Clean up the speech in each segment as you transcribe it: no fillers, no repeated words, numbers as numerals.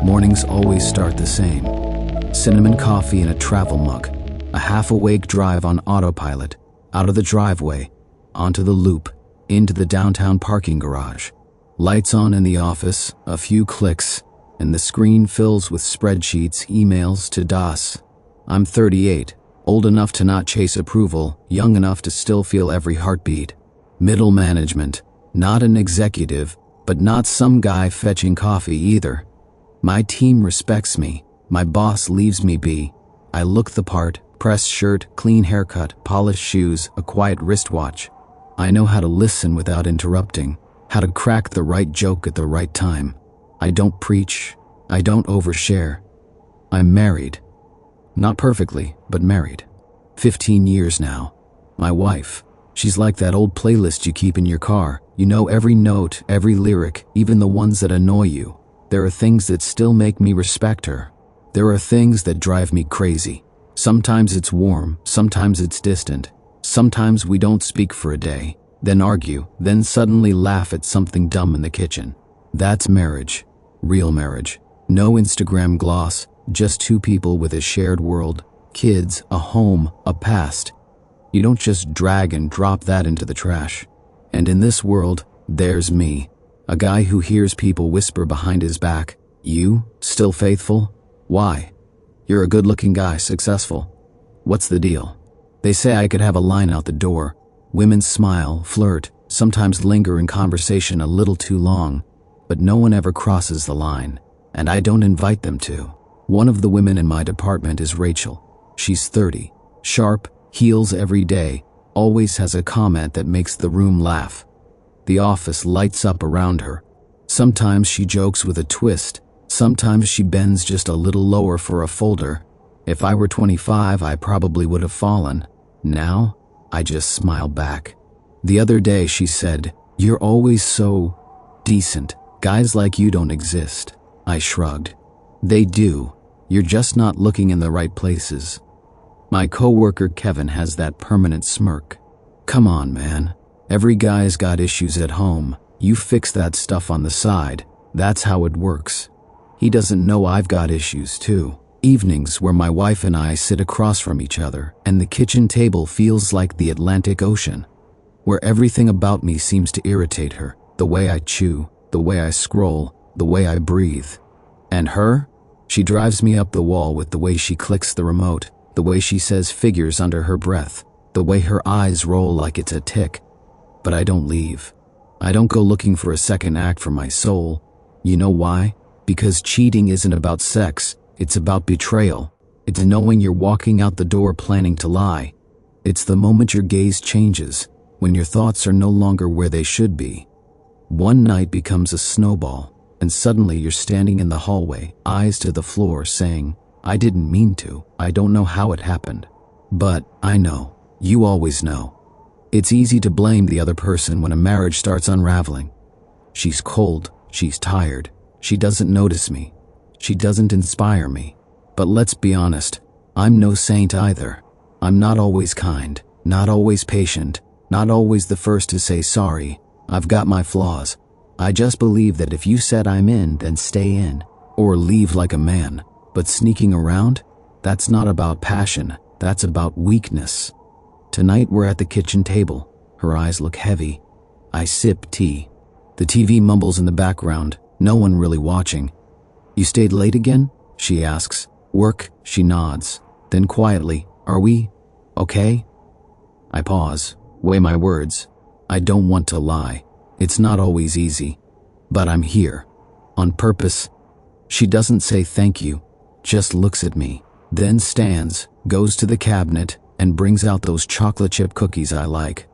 Mornings always start the same. Cinnamon coffee in a travel mug, a half-awake drive on autopilot, out of the driveway, onto the loop, into the downtown parking garage. Lights on in the office, a few clicks, and the screen fills with spreadsheets, emails to DOS. I'm 38, old enough to not chase approval, young enough to still feel every heartbeat. Middle management, not an executive, but not some guy fetching coffee either. My team respects me, my boss leaves me be. I look the part, pressed shirt, clean haircut, polished shoes, a quiet wristwatch. I know how to listen without interrupting, how to crack the right joke at the right time. I don't preach, I don't overshare. I'm married. Not perfectly, but married. 15 years now. My wife, she's like that old playlist you keep in your car. You know every note, every lyric, even the ones that annoy you. There are things that still make me respect her. There are things that drive me crazy. Sometimes it's warm, sometimes it's distant. Sometimes we don't speak for a day, then argue, then suddenly laugh at something dumb in the kitchen. That's marriage. Real marriage. No Instagram gloss, just two people with a shared world, kids, a home, a past. You don't just drag and drop that into the trash. And in this world, there's me, a guy who hears people whisper behind his back, "You, still faithful? Why? You're a good-looking guy, successful. What's the deal?" They say I could have a line out the door. Women smile, flirt, sometimes linger in conversation a little too long, but no one ever crosses the line, and I don't invite them to. One of the women in my department is Rachel. She's 30, sharp, heels every day, always has a comment that makes the room laugh. The office lights up around her. Sometimes she jokes with a twist, sometimes she bends just a little lower for a folder. If I were 25, I probably would have fallen. Now, I just smile back. The other day she said, "You're always so decent. Guys like you don't exist." I shrugged. They do. You're just not looking in the right places. My coworker Kevin has that permanent smirk. Come on, man. Every guy's got issues at home. You fix that stuff on the side. That's how it works. He doesn't know I've got issues too. Evenings where my wife and I sit across from each other and the kitchen table feels like the Atlantic Ocean, where everything about me seems to irritate her. The way I chew, the way I scroll, the way I breathe. And her? She drives me up the wall with the way she clicks the remote, the way she says figures under her breath, the way her eyes roll like it's a tick. But I don't leave. I don't go looking for a second act for my soul. You know why? Because cheating isn't about sex, it's about betrayal. It's knowing you're walking out the door planning to lie. It's the moment your gaze changes, when your thoughts are no longer where they should be. One night becomes a snowball, and suddenly you're standing in the hallway, eyes to the floor, saying, "I didn't mean to, I don't know how it happened. But I know, you always know." It's easy to blame the other person when a marriage starts unraveling. She's cold, she's tired, she doesn't notice me, she doesn't inspire me. But let's be honest, I'm no saint either. I'm not always kind, not always patient, not always the first to say sorry. I've got my flaws. I just believe that if you said I'm in, then stay in, or leave like a man. But sneaking around? That's not about passion, that's about weakness. Tonight we're at the kitchen table. Her eyes look heavy. I sip tea. The TV mumbles in the background, no one really watching. "You stayed late again?" she asks. "Work?" She nods. Then quietly, "Are we okay?" I pause, weigh my words. I don't want to lie. It's not always easy. But I'm here. On purpose. She doesn't say thank you, just looks at me, then stands, goes to the cabinet, and brings out those chocolate chip cookies I like.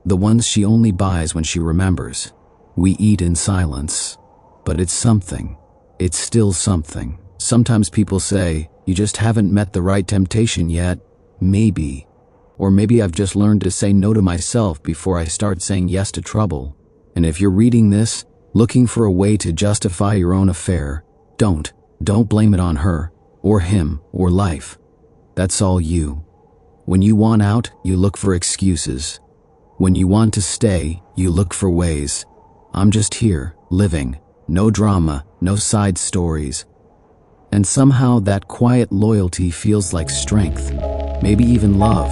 The ones she only buys when she remembers. We eat in silence. But it's something. It's still something. Sometimes people say, you just haven't met the right temptation yet. Maybe. Or maybe I've just learned to say no to myself before I start saying yes to trouble. And if you're reading this, looking for a way to justify your own affair, don't blame it on her, or him, or life. That's all you. When you want out, you look for excuses. When you want to stay, you look for ways. I'm just here, living. No drama, no side stories. And somehow that quiet loyalty feels like strength, maybe even love.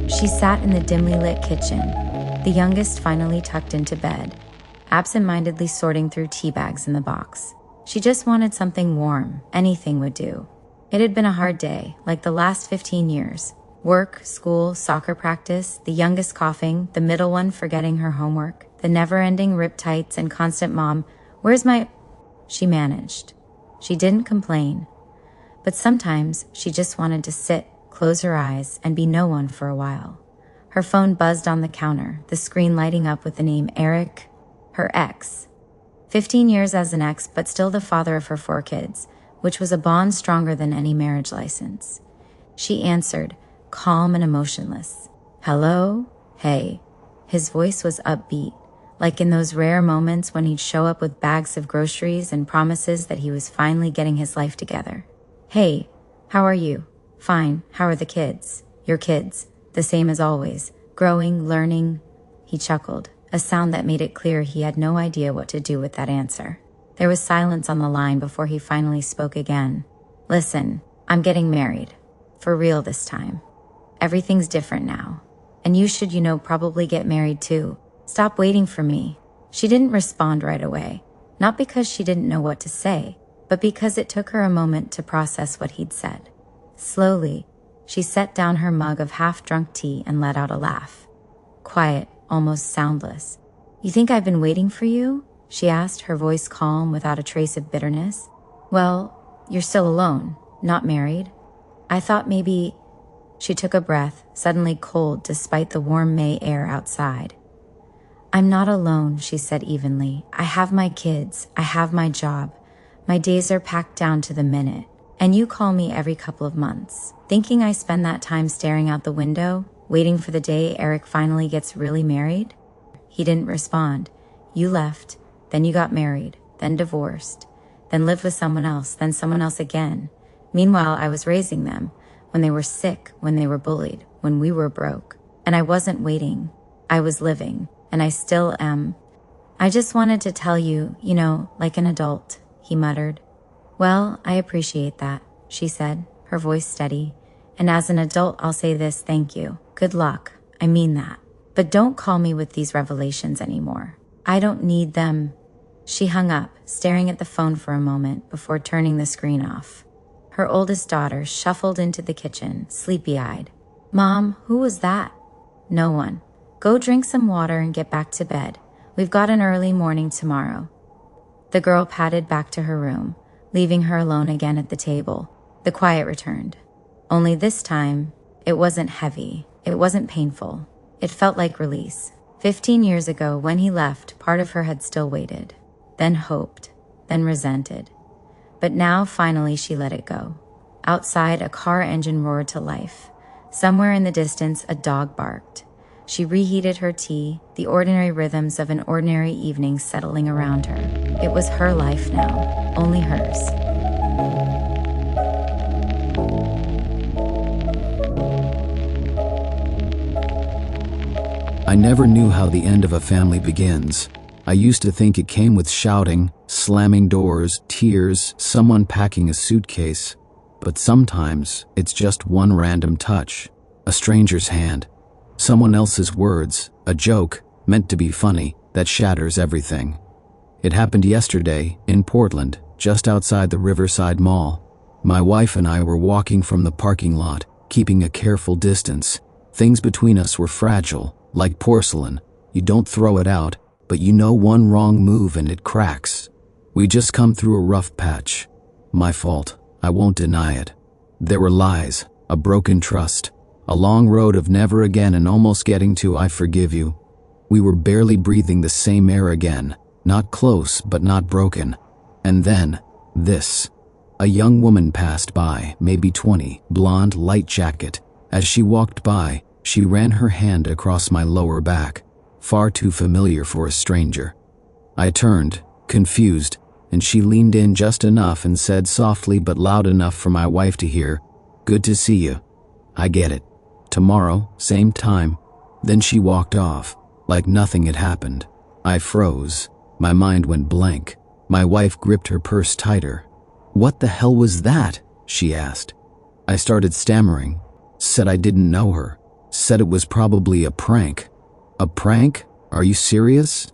She sat in the dimly lit kitchen, the youngest finally tucked into bed, absent-mindedly sorting through tea bags in the box. She just wanted something warm, anything would do. It had been a hard day, like the last 15 years. Work, school, soccer practice, the youngest coughing, the middle one forgetting her homework, the never-ending riptides and constant mom, "Where's my—" She managed. She didn't complain. But sometimes she just wanted to sit, close her eyes, and be no one for a while. Her phone buzzed on the counter, the screen lighting up with the name Eric, her ex. 15 years as an ex, but still the father of her 4 kids, which was a bond stronger than any marriage license. She answered, calm and emotionless. "Hello? Hey." His voice was upbeat, like in those rare moments when he'd show up with bags of groceries and promises that he was finally getting his life together. "Hey, how are you?" "Fine, how are the kids?" "Your kids, the same as always, growing, learning." He chuckled, a sound that made it clear he had no idea what to do with that answer. There was silence on the line before he finally spoke again. "Listen, I'm getting married. For real this time. Everything's different now. And you should, probably get married too. Stop waiting for me." She didn't respond right away, not because she didn't know what to say, but because it took her a moment to process what he'd said. Slowly, she set down her mug of half-drunk tea and let out a laugh. Quiet, almost soundless. "You think I've been waiting for you?" she asked, her voice calm without a trace of bitterness. "Well, you're still alone, not married. I thought maybe—" She took a breath, suddenly cold despite the warm May air outside. "I'm not alone," she said evenly. "I have my kids. I have my job. My days are packed down to the minute. And you call me every couple of months, thinking I spend that time staring out the window, waiting for the day Eric finally gets really married?" He didn't respond. "You left, then you got married, then divorced, then lived with someone else, then someone else again. Meanwhile, I was raising them, when they were sick, when they were bullied, when we were broke. And I wasn't waiting. I was living, and I still am. I just wanted to tell you, like an adult," he muttered. "Well, I appreciate that," she said, her voice steady. "And as an adult, I'll say this, thank you. Good luck. I mean that. But don't call me with these revelations anymore. I don't need them." She hung up, staring at the phone for a moment before turning the screen off. Her oldest daughter shuffled into the kitchen, sleepy-eyed. "Mom, who was that?" "No one. Go drink some water and get back to bed. We've got an early morning tomorrow." The girl padded back to her room, leaving her alone again at the table. The quiet returned. Only this time, it wasn't heavy. It wasn't painful. It felt like release. 15 years ago, when he left, part of her had still waited, then hoped, then resented. But now, finally, she let it go. Outside, a car engine roared to life. Somewhere in the distance, a dog barked. She reheated her tea, the ordinary rhythms of an ordinary evening settling around her. It was her life now, only hers. I never knew how the end of a family begins. I used to think it came with shouting, slamming doors, tears, someone packing a suitcase. But sometimes it's just one random touch, a stranger's hand, someone else's words, a joke meant to be funny that shatters everything. It happened yesterday in Portland, just outside the Riverside Mall. My wife and I were walking from the parking lot, keeping a careful distance. Things between us were fragile, like porcelain. You don't throw it out, but one wrong move and it cracks. We just come through a rough patch. My fault, I won't deny it. There were lies, a broken trust, a long road of never again and almost getting to I forgive you. We were barely breathing the same air again, not close but not broken. And then, this. A young woman passed by, maybe 20, blonde, light jacket. As she walked by, she ran her hand across my lower back, far too familiar for a stranger. I turned, confused, and she leaned in just enough and said softly but loud enough for my wife to hear, "Good to see you. I get it. Tomorrow, same time." Then she walked off. like nothing had happened. I froze. My mind went blank. My wife gripped her purse tighter. "What the hell was that?" she asked. I started stammering, said I didn't know her, said it was probably a prank. "A prank? Are you serious?"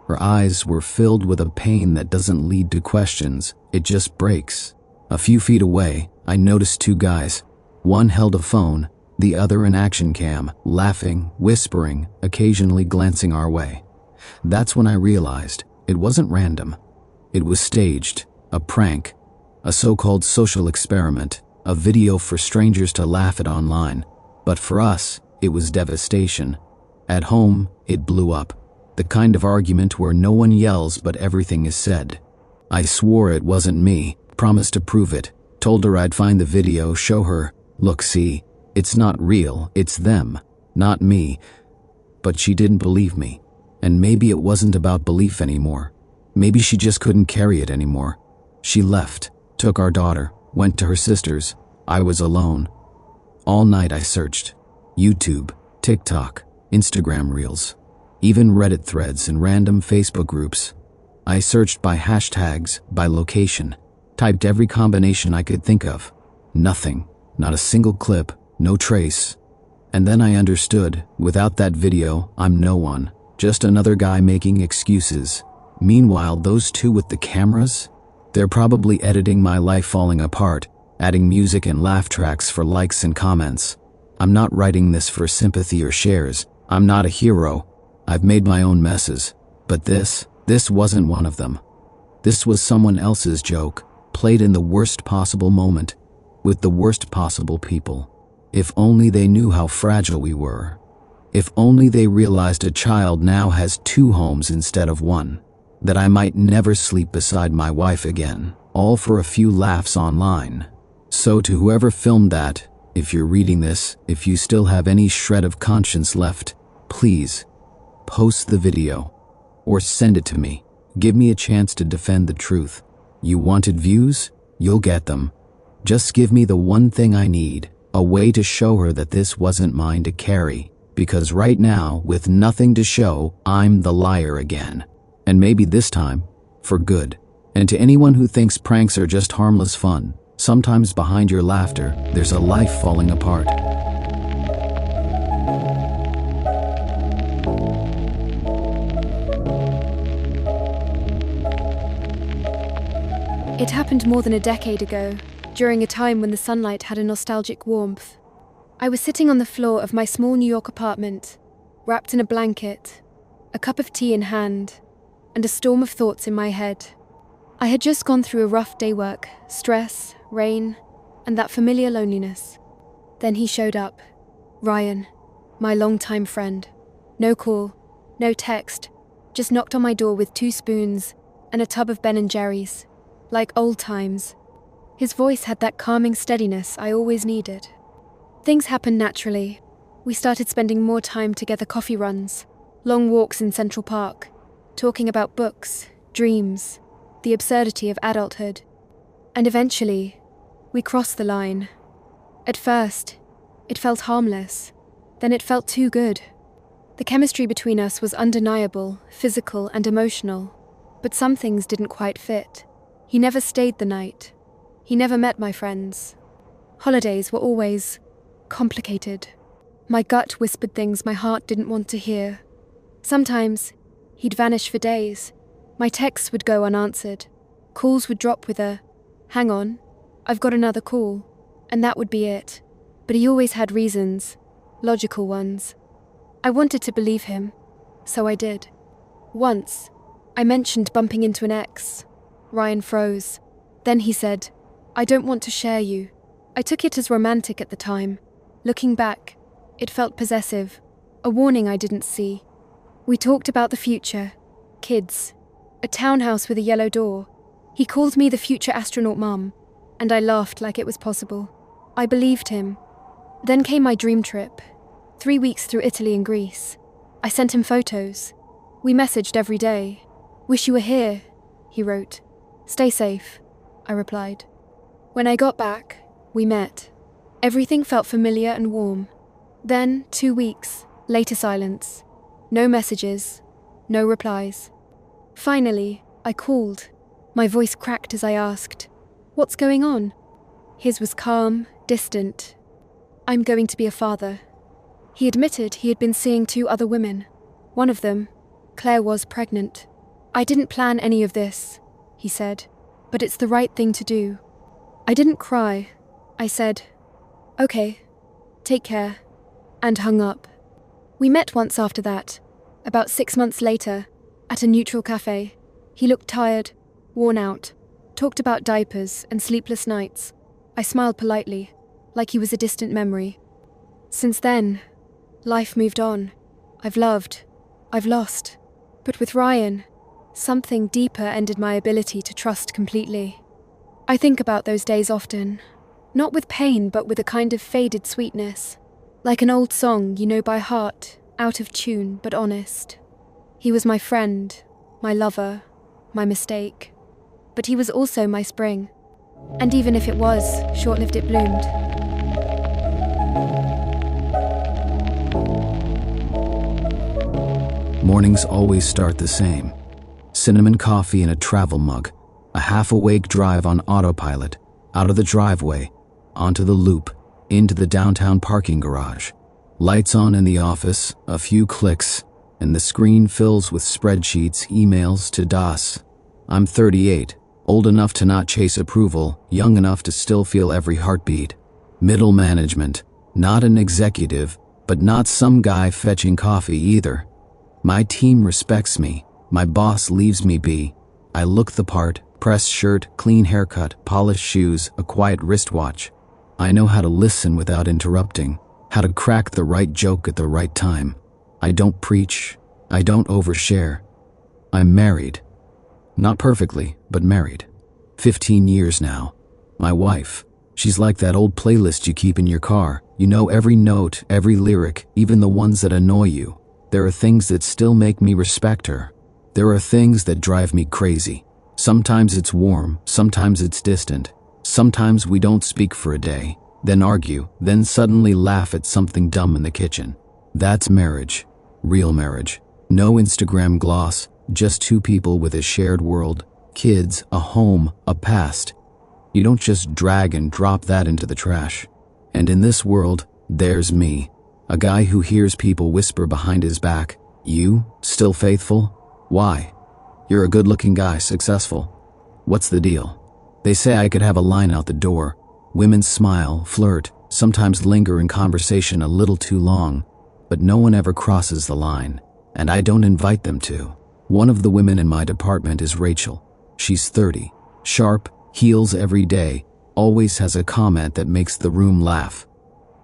Her eyes were filled with a pain that doesn't lead to questions, it just breaks. A few feet away, I noticed two guys. One held a phone, the other an action cam, laughing, whispering, occasionally glancing our way. That's when I realized it wasn't random. It was staged, a prank, a so-called social experiment, a video for strangers to laugh at online. But for us, it was devastation. At home, it blew up. The kind of argument where no one yells but everything is said. I swore it wasn't me, promised to prove it, told her I'd find the video, show her, "Look, see, it's not real, it's them, not me." But she didn't believe me. And maybe it wasn't about belief anymore. Maybe she just couldn't carry it anymore. She left, took our daughter, went to her sister's. I was alone. All night I searched. YouTube, TikTok, Instagram Reels, even Reddit threads and random Facebook groups. I searched by hashtags, by location, typed every combination I could think of. Nothing, not a single clip, no trace. And then I understood, without that video, I'm no one, just another guy making excuses. Meanwhile, those two with the cameras, they're probably editing my life falling apart, adding music and laugh tracks for likes and comments. I'm not writing this for sympathy or shares. I'm not a hero. I've made my own messes. But this wasn't one of them. This was someone else's joke, played in the worst possible moment, with the worst possible people. If only they knew how fragile we were. If only they realized a child now has two homes instead of one. That I might never sleep beside my wife again, all for a few laughs online. So to whoever filmed that, if you're reading this, if you still have any shred of conscience left, please, post the video. Or send it to me. Give me a chance to defend the truth. You wanted views? You'll get them. Just give me the one thing I need, a way to show her that this wasn't mine to carry. Because right now, with nothing to show, I'm the liar again. And maybe this time, for good. And to anyone who thinks pranks are just harmless fun, sometimes behind your laughter, there's a life falling apart. It happened more than a decade ago, during a time when the sunlight had a nostalgic warmth. I was sitting on the floor of my small New York apartment, wrapped in a blanket, a cup of tea in hand, and a storm of thoughts in my head. I had just gone through a rough day work, stress, rain, and that familiar loneliness. Then he showed up. Ryan, my longtime friend. No call, no text, just knocked on my door with 2 spoons and a tub of Ben & Jerry's. Like old times. His voice had that calming steadiness I always needed. Things happened naturally. We started spending more time together, coffee runs, long walks in Central Park, talking about books, dreams, the absurdity of adulthood. And eventually, we crossed the line. At first, it felt harmless. Then it felt too good. The chemistry between us was undeniable, physical and emotional. But some things didn't quite fit. He never stayed the night. He never met my friends. Holidays were always complicated. My gut whispered things my heart didn't want to hear. Sometimes, he'd vanish for days. My texts would go unanswered. Calls would drop with a, "Hang on, I've got another call." And that would be it. But he always had reasons, logical ones. I wanted to believe him, so I did. Once, I mentioned bumping into an ex. Ryan froze. Then he said, "I don't want to share you." I took it as romantic at the time. Looking back, it felt possessive, a warning I didn't see. We talked about the future, kids, a townhouse with a yellow door. He called me the future astronaut mum, and I laughed like it was possible. I believed him. Then came my dream trip, 3 weeks through Italy and Greece. I sent him photos. We messaged every day. "Wish you were here," he wrote. "Stay safe," I replied. When I got back, we met. Everything felt familiar and warm. Then, 2 weeks, later silence. No messages. No replies. Finally, I called. My voice cracked as I asked, "What's going on?" His was calm, distant. "I'm going to be a father." He admitted he had been seeing 2 other women. One of them, Claire, was pregnant. "I didn't plan any of this," he said, "but it's the right thing to do." I didn't cry. I said, "Okay, take care," and hung up. We met once after that, about 6 months later, at a neutral cafe. He looked tired, worn out, talked about diapers and sleepless nights. I smiled politely, like he was a distant memory. Since then, life moved on. I've loved. I've lost. But with Ryan, something deeper ended my ability to trust completely. I think about those days often, not with pain but with a kind of faded sweetness, like an old song you know by heart, out of tune but honest. He was my friend, my lover, my mistake. But he was also my spring. And even if it was, short-lived it bloomed. Mornings always start the same. Cinnamon coffee in a travel mug, a half-awake drive on autopilot, out of the driveway, onto the loop, into the downtown parking garage. Lights on in the office, a few clicks, and the screen fills with spreadsheets, emails to DOS. I'm 38, old enough to not chase approval, young enough to still feel every heartbeat. Middle management, not an executive, but not some guy fetching coffee either. My team respects me. My boss leaves me be. I look the part, pressed shirt, clean haircut, polished shoes, a quiet wristwatch. I know how to listen without interrupting, how to crack the right joke at the right time. I don't preach. I don't overshare. I'm married. Not perfectly, but married. 15 years now. My wife, she's like that old playlist you keep in your car. You know every note, every lyric, even the ones that annoy you. There are things that still make me respect her. There are things that drive me crazy. Sometimes it's warm, sometimes it's distant. Sometimes we don't speak for a day, then argue, then suddenly laugh at something dumb in the kitchen. That's marriage. Real marriage. No Instagram gloss, just 2 people with a shared world, kids, a home, a past. You don't just drag and drop that into the trash. And in this world, there's me. A guy who hears people whisper behind his back, "You? Still faithful? Why? You're a good-looking guy, successful. What's the deal?" They say I could have a line out the door. Women smile, flirt, sometimes linger in conversation a little too long, but no one ever crosses the line, and I don't invite them to. One of the women in my department is Rachel. She's 30, sharp, heels every day, always has a comment that makes the room laugh.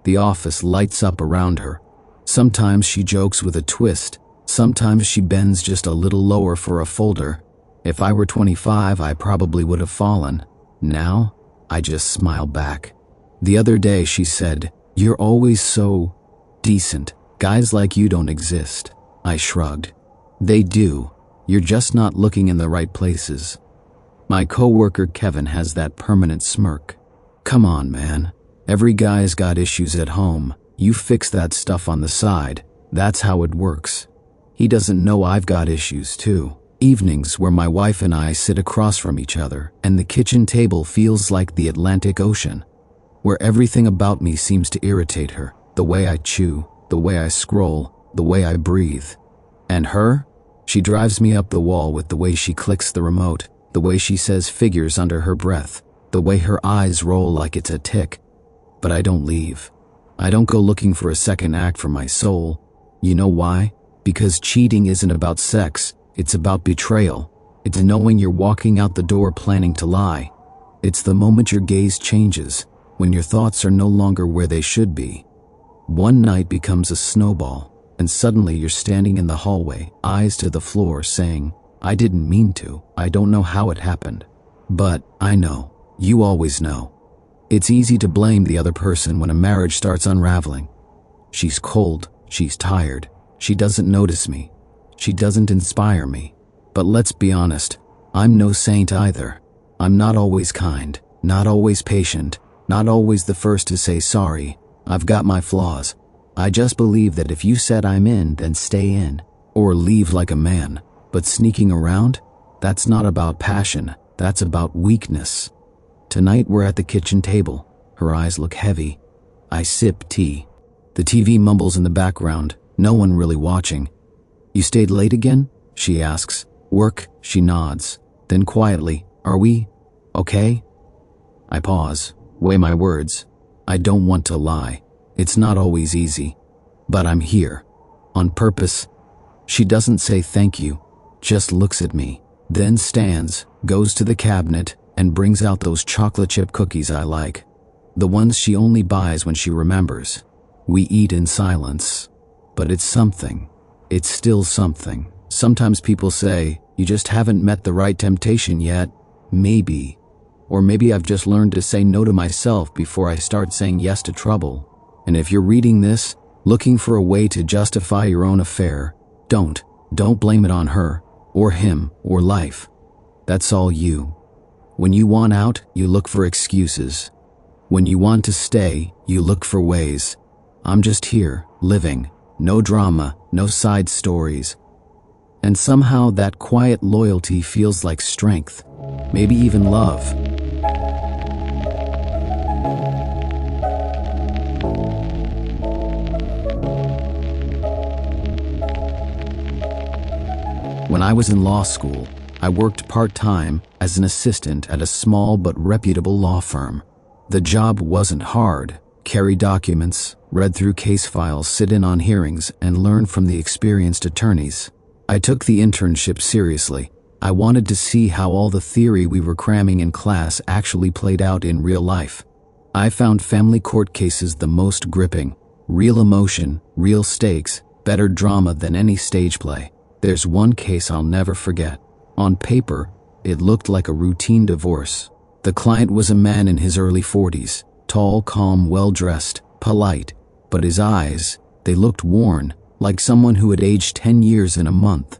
The office lights up around her. Sometimes she jokes with a twist. Sometimes she bends just a little lower for a folder. If I were 25, I probably would have fallen. Now, I just smile back. The other day she said, "You're always so decent. Guys like you don't exist." I shrugged. They do. You're just not looking in the right places. My coworker Kevin has that permanent smirk. Come on, man. Every guy's got issues at home. You fix that stuff on the side. That's how it works. He doesn't know I've got issues too. Evenings where my wife and I sit across from each other and the kitchen table feels like the Atlantic Ocean, where everything about me seems to irritate her. The way I chew, the way I scroll, the way I breathe. And her? She drives me up the wall with the way she clicks the remote, the way she says figures under her breath, the way her eyes roll like it's a tick. But I don't leave. I don't go looking for a second act for my soul. You know why? Because cheating isn't about sex. It's about betrayal. It's knowing you're walking out the door planning to lie. It's the moment your gaze changes, when your thoughts are no longer where they should be. One night becomes a snowball, and suddenly you're standing in the hallway, eyes to the floor, saying, "I didn't mean to. I don't know how it happened. But I know. You always know." It's easy to blame the other person when a marriage starts unraveling. She's cold. She's tired. She doesn't notice me. She doesn't inspire me. But let's be honest, I'm no saint either. I'm not always kind, not always patient, not always the first to say sorry. I've got my flaws. I just believe that if you said I'm in, then stay in. or leave like a man. But sneaking around? That's not about passion, that's about weakness. Tonight we're at the kitchen table. Her eyes look heavy. I sip tea. The TV mumbles in the background, no one really watching. You stayed late again? She asks. Work? She nods. Then quietly, are we okay? I pause, weigh my words. I don't want to lie. It's not always easy. But I'm here. On purpose. She doesn't say thank you, just looks at me, then stands, goes to the cabinet, and brings out those chocolate chip cookies I like. The ones she only buys when she remembers. We eat in silence. But it's something. It's still something. Sometimes people say, you just haven't met the right temptation yet. Maybe. Or maybe I've just learned to say no to myself before I start saying yes to trouble. And if you're reading this, looking for a way to justify your own affair, don't blame it on her, or him, or life. That's all you. When you want out, you look for excuses. When you want to stay, you look for ways. I'm just here, living. No drama, no side stories. And somehow that quiet loyalty feels like strength, maybe even love. When I was in law school, I worked part-time as an assistant at a small but reputable law firm. The job wasn't hard. Carry documents, read through case files, sit in on hearings, and learn from the experienced attorneys. I took the internship seriously. I wanted to see how all the theory we were cramming in class actually played out in real life. I found family court cases the most gripping. Real emotion, real stakes, better drama than any stage play. There's one case I'll never forget. On paper, it looked like a routine divorce. The client was a man in his early 40s, tall, calm, well-dressed, polite, but his eyes, they looked worn, like someone who had aged 10 years in a month.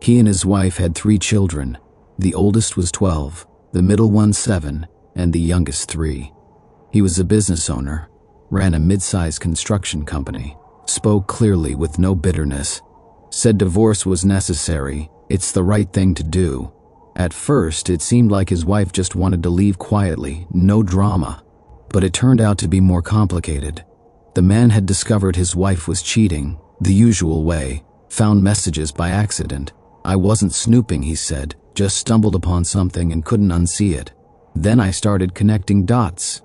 He and his wife had 3 children. The oldest was 12, the middle one 7, and the youngest 3. He was a business owner, ran a mid-sized construction company, spoke clearly with no bitterness, said divorce was necessary, it's the right thing to do. At first, it seemed like his wife just wanted to leave quietly, no drama. But it turned out to be more complicated. The man had discovered his wife was cheating, the usual way, found messages by accident. I wasn't snooping, he said, just stumbled upon something and couldn't unsee it. Then I started connecting dots,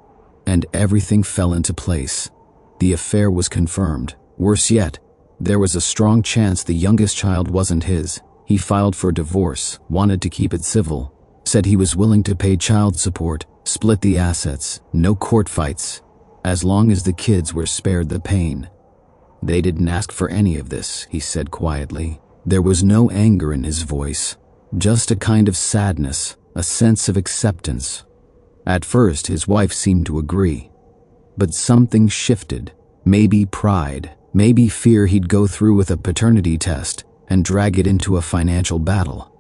and everything fell into place. The affair was confirmed. Worse yet, there was a strong chance the youngest child wasn't his. He filed for divorce, wanted to keep it civil, said he was willing to pay child support, split the assets, no court fights, as long as the kids were spared the pain. They didn't ask for any of this, he said quietly. There was no anger in his voice, just a kind of sadness, a sense of acceptance. At first, his wife seemed to agree. But something shifted, maybe pride, maybe fear he'd go through with a paternity test and drag it into a financial battle.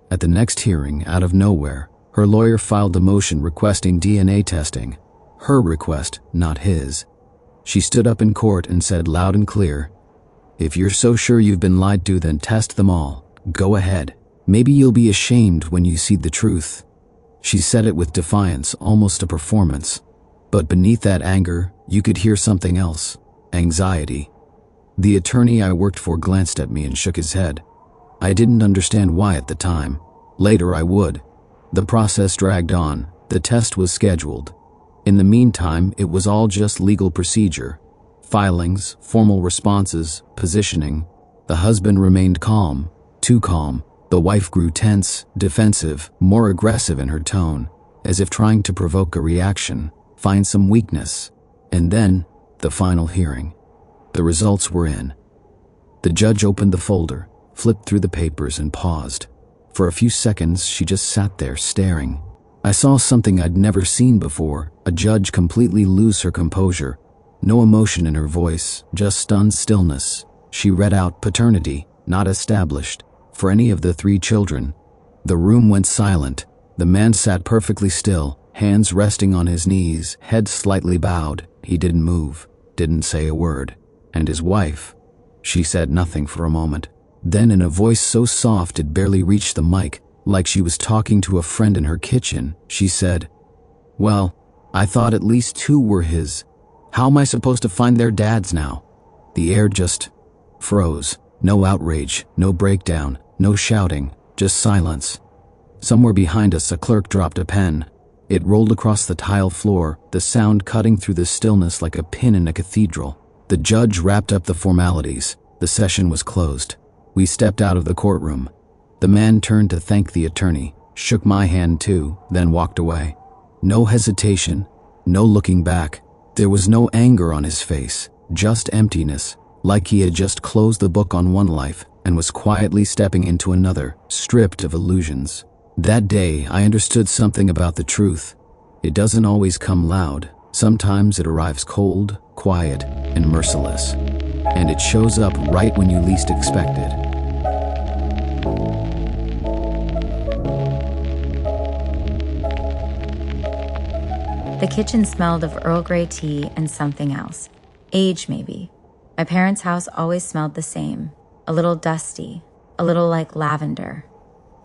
At the next hearing, out of nowhere, her lawyer filed a motion requesting DNA testing. Her request, not his. She stood up in court and said loud and clear, "If you're so sure you've been lied to, then test them all. Go ahead. Maybe you'll be ashamed when you see the truth." She said it with defiance, almost a performance. But beneath that anger, you could hear something else. Anxiety. The attorney I worked for glanced at me and shook his head. I didn't understand why at the time. Later I would. The process dragged on. The test was scheduled. In the meantime, it was all just legal procedure. Filings, formal responses, positioning. The husband remained calm, too calm. The wife grew tense, defensive, more aggressive in her tone, as if trying to provoke a reaction, find some weakness. And then, the final hearing. The results were in. The judge opened the folder, flipped through the papers, and paused. For a few seconds, she just sat there staring. I saw something I'd never seen before, a judge completely lose her composure. No emotion in her voice, just stunned stillness. She read out paternity, not established, for any of the 3 children. The room went silent. The man sat perfectly still, hands resting on his knees, head slightly bowed. He didn't move, didn't say a word. And his wife, she said nothing for a moment, Then, in a voice so soft it barely reached the mic, like she was talking to a friend in her kitchen, she said, "Well, I thought at least 2 were his. How am I supposed to find their dads now?" The air just froze. No outrage, no breakdown, no shouting, just silence. Somewhere behind us, a clerk dropped a pen. It rolled across the tile floor, the sound cutting through the stillness like a pin in a cathedral. The judge wrapped up the formalities. The session was closed. We stepped out of the courtroom. The man turned to thank the attorney, shook my hand too, then walked away. No hesitation, no looking back. There was no anger on his face, just emptiness, like he had just closed the book on one life and was quietly stepping into another, stripped of illusions. That day, I understood something about the truth. It doesn't always come loud. Sometimes it arrives cold, quiet, and merciless. And it shows up right when you least expect it. The kitchen smelled of Earl Grey tea and something else. Age, maybe. My parents' house always smelled the same. A little dusty, a little like lavender,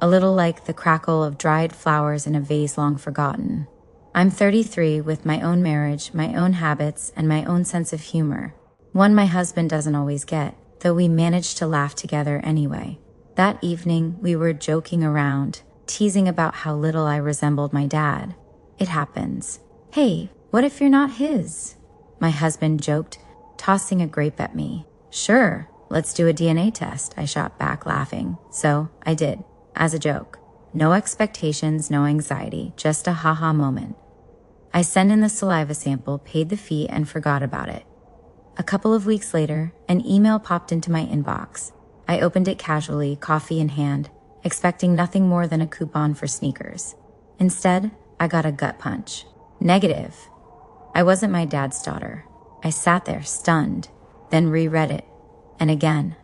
a little like the crackle of dried flowers in a vase long forgotten. I'm 33 with my own marriage, my own habits, and my own sense of humor. One my husband doesn't always get, though we managed to laugh together anyway. That evening, we were joking around, teasing about how little I resembled my dad. It happens. "Hey, what if you're not his?" My husband joked, tossing a grape at me. "Sure, let's do a DNA test," I shot back, laughing. So I did, as a joke. No expectations, no anxiety, just a haha moment. I sent in the saliva sample, paid the fee, and forgot about it. A couple of weeks later, an email popped into my inbox. I opened it casually, coffee in hand, expecting nothing more than a coupon for sneakers. Instead, I got a gut punch. Negative. I wasn't my dad's daughter. I sat there, stunned, then reread it, and again.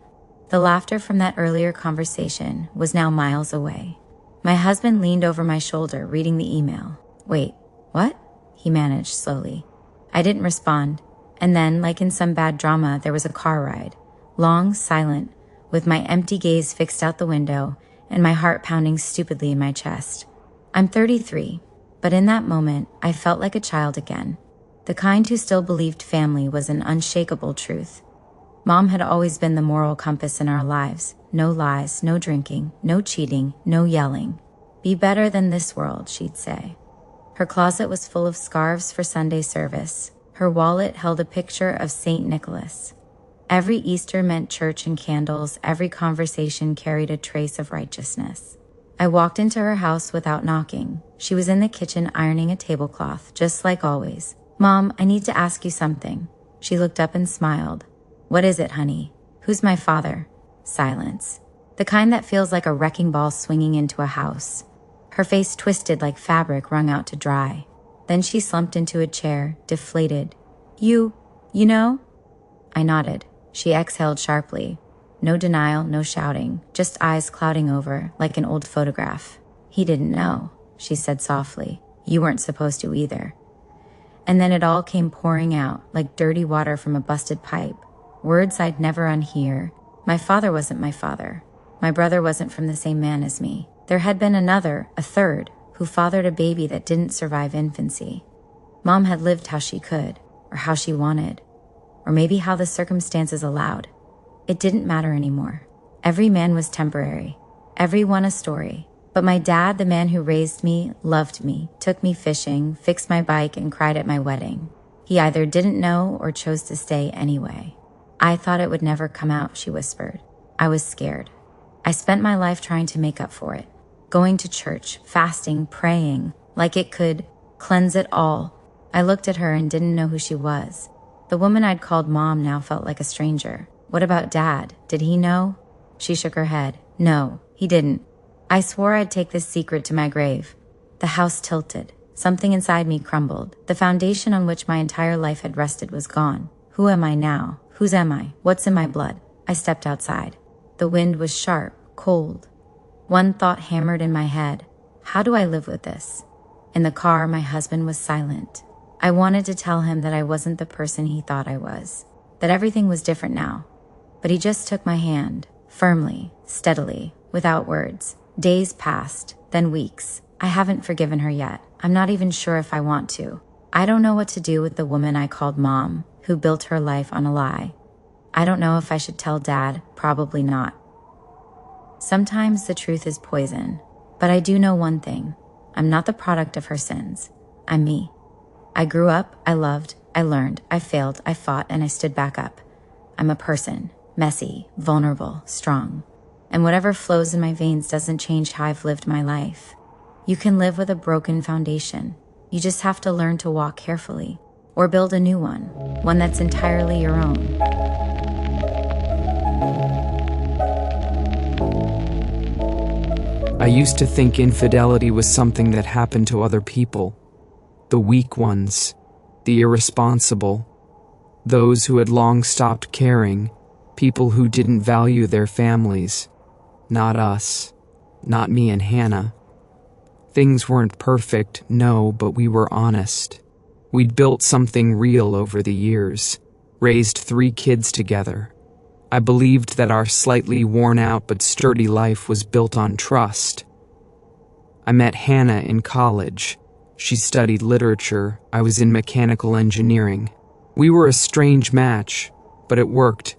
The laughter from that earlier conversation was now miles away. My husband leaned over my shoulder, reading the email. "Wait, what?" he managed slowly. I didn't respond, and then, like in some bad drama, there was a car ride. Long, silent, with my empty gaze fixed out the window and my heart pounding stupidly in my chest. I'm 33, but in that moment, I felt like a child again. The kind who still believed family was an unshakable truth. Mom had always been the moral compass in our lives. No lies, no drinking, no cheating, no yelling. Be better than this world, she'd say. Her closet was full of scarves for Sunday service. Her wallet held a picture of St. Nicholas. Every Easter meant church and candles. Every conversation carried a trace of righteousness. I walked into her house without knocking. She was in the kitchen ironing a tablecloth, just like always. "Mom, I need to ask you something." She looked up and smiled. "What is it, honey? Who's my father?" Silence. The kind that feels like a wrecking ball swinging into a house. Her face twisted like fabric wrung out to dry. Then she slumped into a chair, deflated. You know?" I nodded. She exhaled sharply. No denial, no shouting, just eyes clouding over like an old photograph. "He didn't know," she said softly. "You weren't supposed to either." And then it all came pouring out like dirty water from a busted pipe. Words I'd never unhear. My father wasn't my father. My brother wasn't from the same man as me. There had been another, a third, who fathered a baby that didn't survive infancy. Mom had lived how she could, or how she wanted, or maybe how the circumstances allowed. It didn't matter anymore. Every man was temporary, every one a story. But my dad, the man who raised me, loved me, took me fishing, fixed my bike, and cried at my wedding. He either didn't know or chose to stay anyway. "I thought it would never come out," she whispered. I was scared. I spent my life trying to make up for it. Going to church, fasting, praying, like it could cleanse it all. I looked at her and didn't know who she was. The woman I'd called Mom now felt like a stranger. What about Dad? Did he know? She shook her head. No, he didn't. I swore I'd take this secret to my grave. The house tilted. Something inside me crumbled. The foundation on which my entire life had rested was gone. Who am I now? Whose am I? What's in my blood? I stepped outside. The wind was sharp, cold. One thought hammered in my head. How do I live with this? In the car, my husband was silent. I wanted to tell him that I wasn't the person he thought I was, that everything was different now. But he just took my hand, Firmly, steadily, without words. Days passed, then weeks. I haven't forgiven her yet. I'm not even sure if I want to. I don't know what to do with the woman I called Mom, who built her life on a lie. I don't know if I should tell Dad. Probably not. Sometimes the truth is poison, but I do know one thing. I'm not the product of her sins. I'm me. I grew up, I loved, I learned, I failed, I fought, and I stood back up. I'm a person, messy, vulnerable, strong. And whatever flows in my veins doesn't change how I've lived my life. You can live with a broken foundation. You just have to learn to walk carefully, or build a new one that's entirely your own. I used to think infidelity was something that happened to other people. The weak ones, the irresponsible, those who had long stopped caring, people who didn't value their families. Not us, not me and Hannah. Things weren't perfect, no, but we were honest. We'd built something real over the years, raised 3 kids together. I believed that our slightly worn out but sturdy life was built on trust. I met Hannah in college. She studied literature. I was in mechanical engineering. We were a strange match, but it worked.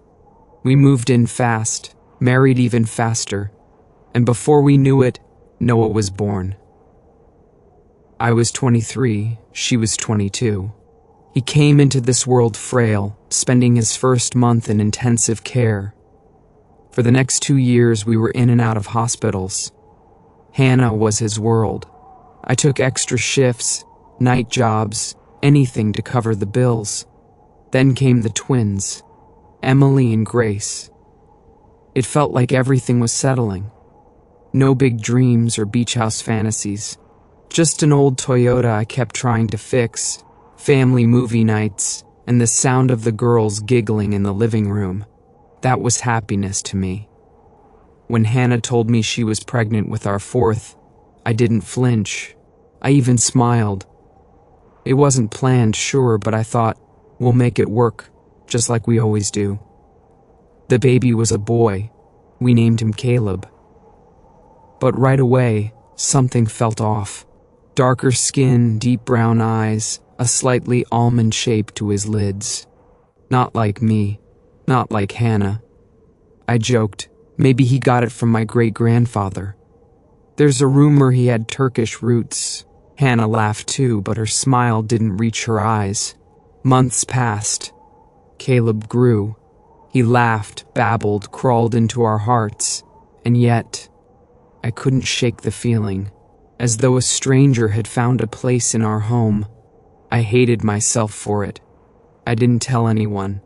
We moved in fast, married even faster, and before we knew it, Noah was born. I was 23, she was 22. He came into this world frail, spending his first month in intensive care. For the next 2 years, we were in and out of hospitals. Hannah was his world. I took extra shifts, night jobs, anything to cover the bills. Then came the twins, Emily and Grace. It felt like everything was settling. No big dreams or beach house fantasies. Just an old Toyota I kept trying to fix, family movie nights, and the sound of the girls giggling in the living room. That was happiness to me. When Hannah told me she was pregnant with our 4th, I didn't flinch. I even smiled. It wasn't planned, sure, but I thought, we'll make it work, just like we always do. The baby was a boy. We named him Caleb. But right away, something felt off. Darker skin, deep brown eyes, a slightly almond shape to his lids. Not like me, not like Hannah. I joked, maybe he got it from my great-grandfather. There's a rumor he had Turkish roots. Hannah laughed too, but her smile didn't reach her eyes. Months passed. Caleb grew. He laughed, babbled, crawled into our hearts. And yet, I couldn't shake the feeling, as though a stranger had found a place in our home. I hated myself for it. I didn't tell anyone.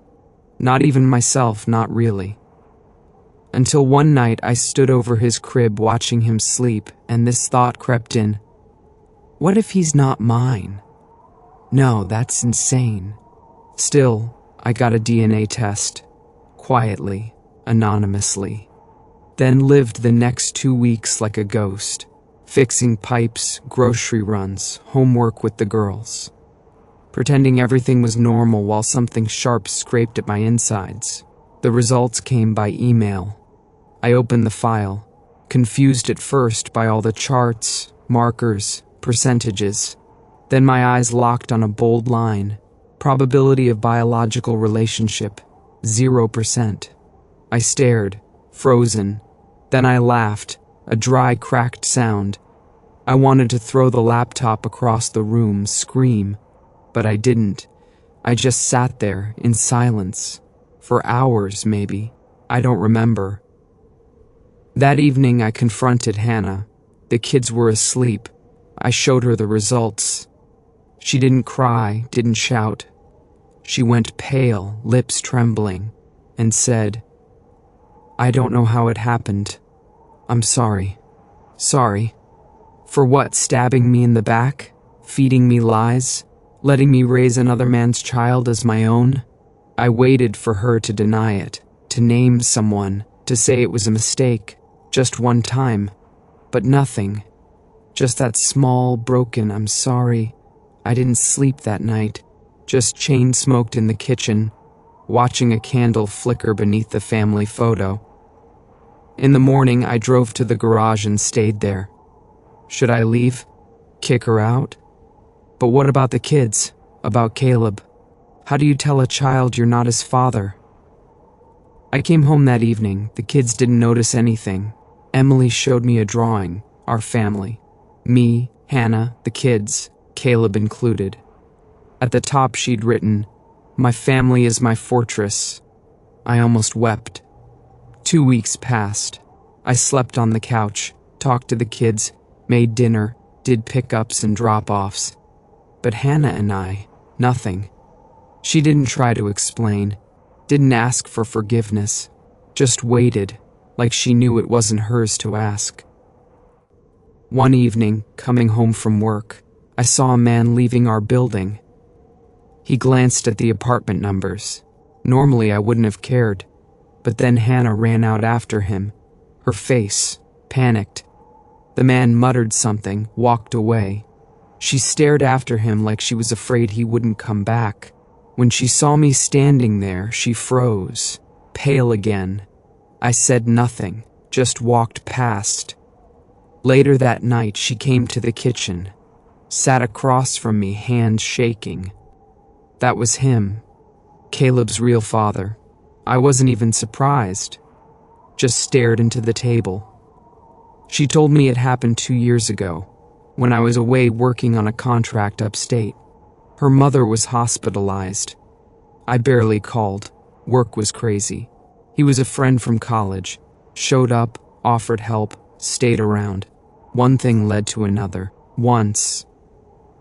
Not even myself, not really. Until one night I stood over his crib watching him sleep, and this thought crept in. What if he's not mine? No, that's insane. Still, I got a DNA test. Quietly, anonymously. Then lived the next 2 weeks like a ghost. Fixing pipes, grocery runs, homework with the girls. Pretending everything was normal while something sharp scraped at my insides. The results came by email. I opened the file, confused at first by all the charts, markers, percentages. Then my eyes locked on a bold line. Probability of biological relationship, 0%. I stared, frozen. Then I laughed, a dry, cracked sound. I wanted to throw the laptop across the room, scream. But I didn't. I just sat there, in silence. For hours, maybe. I don't remember. That evening I confronted Hannah. The kids were asleep. I showed her the results. She didn't cry, didn't shout. She went pale, lips trembling, and said, I don't know how it happened. I'm sorry. Sorry. For what, stabbing me in the back? Feeding me lies? Letting me raise another man's child as my own? I waited for her to deny it, to name someone, to say it was a mistake, just one time. But nothing. Just that small, broken, I'm sorry. I didn't sleep that night. Just chain-smoked in the kitchen, watching a candle flicker beneath the family photo. In the morning, I drove to the garage and stayed there. Should I leave? Kick her out? But what about the kids? About Caleb? How do you tell a child you're not his father? I came home that evening. The kids didn't notice anything. Emily showed me a drawing, our family. Me, Hannah, the kids, Caleb included. At the top she'd written, "My family is my fortress." I almost wept. 2 weeks passed. I slept on the couch, talked to the kids, made dinner, did pickups and drop-offs. But Hannah and I, nothing. She didn't try to explain, didn't ask for forgiveness, just waited, like she knew it wasn't hers to ask. One evening, coming home from work, I saw a man leaving our building. He glanced at the apartment numbers. Normally I wouldn't have cared, but then Hannah ran out after him, her face panicked. The man muttered something, walked away. She stared after him like she was afraid he wouldn't come back. When she saw me standing there, she froze, pale again. I said nothing, just walked past. Later that night, she came to the kitchen, sat across from me, hands shaking. That was him, Caleb's real father. I wasn't even surprised, just stared into the table. She told me it happened 2 years ago, when I was away working on a contract upstate. Her mother was hospitalized. I barely called. Work was crazy. He was a friend from college. Showed up, offered help, stayed around. One thing led to another. Once,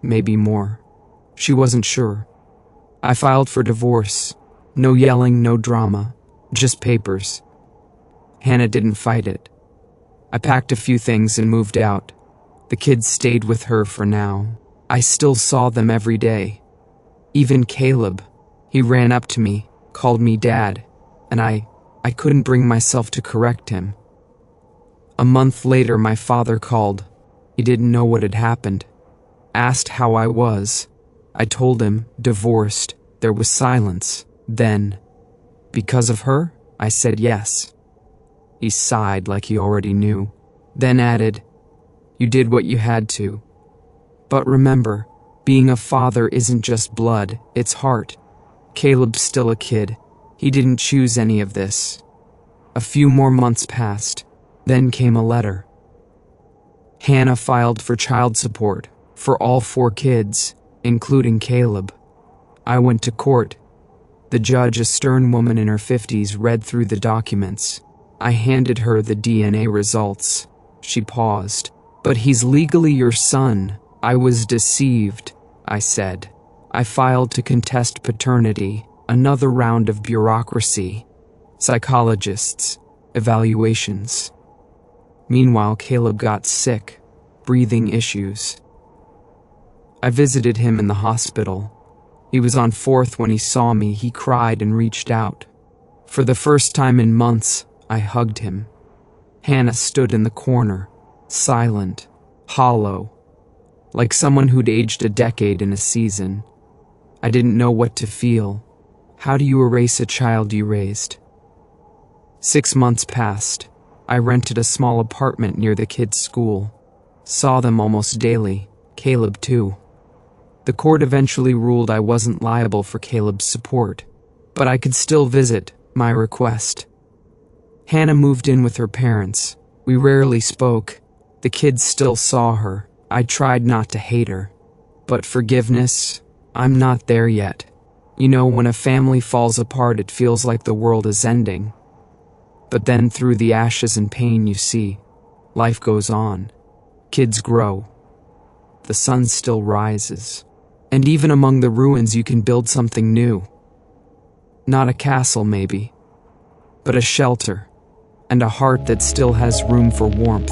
maybe more. She wasn't sure. I filed for divorce. No yelling, no drama. Just papers. Hannah didn't fight it. I packed a few things and moved out. The kids stayed with her for now. I still saw them every day. Even Caleb. He ran up to me, called me dad, and I couldn't bring myself to correct him. A month later, my father called. He didn't know what had happened. Asked how I was. I told him, divorced. There was silence. Then, because of her? I said yes. He sighed like he already knew. Then added, you did what you had to. But remember, being a father isn't just blood, it's heart. Caleb's still a kid. He didn't choose any of this. A few more months passed. Then came a letter. Hannah filed for child support for all 4 kids, including Caleb. I went to court. The judge, a stern woman in her 50s, read through the documents. I handed her the DNA results. She paused. But he's legally your son. I was deceived, I said. I filed to contest paternity, another round of bureaucracy, psychologists, evaluations. Meanwhile, Caleb got sick, breathing issues. I visited him in the hospital. He was on 4th when he saw me. He cried and reached out. For the first time in months, I hugged him. Hannah stood in the corner, silent, hollow, like someone who'd aged a decade in a season. I didn't know what to feel. How do you erase a child you raised? 6 months passed. I rented a small apartment near the kids' school. Saw them almost daily, Caleb too. The court eventually ruled I wasn't liable for Caleb's support, but I could still visit, my request. Hannah moved in with her parents. We rarely spoke. The kids still saw her. I tried not to hate her. But forgiveness, I'm not there yet. You know, when a family falls apart, it feels like the world is ending. But then through the ashes and pain you see, life goes on. Kids grow. The sun still rises. And even among the ruins you can build something new. Not a castle maybe, but a shelter, and a heart that still has room for warmth.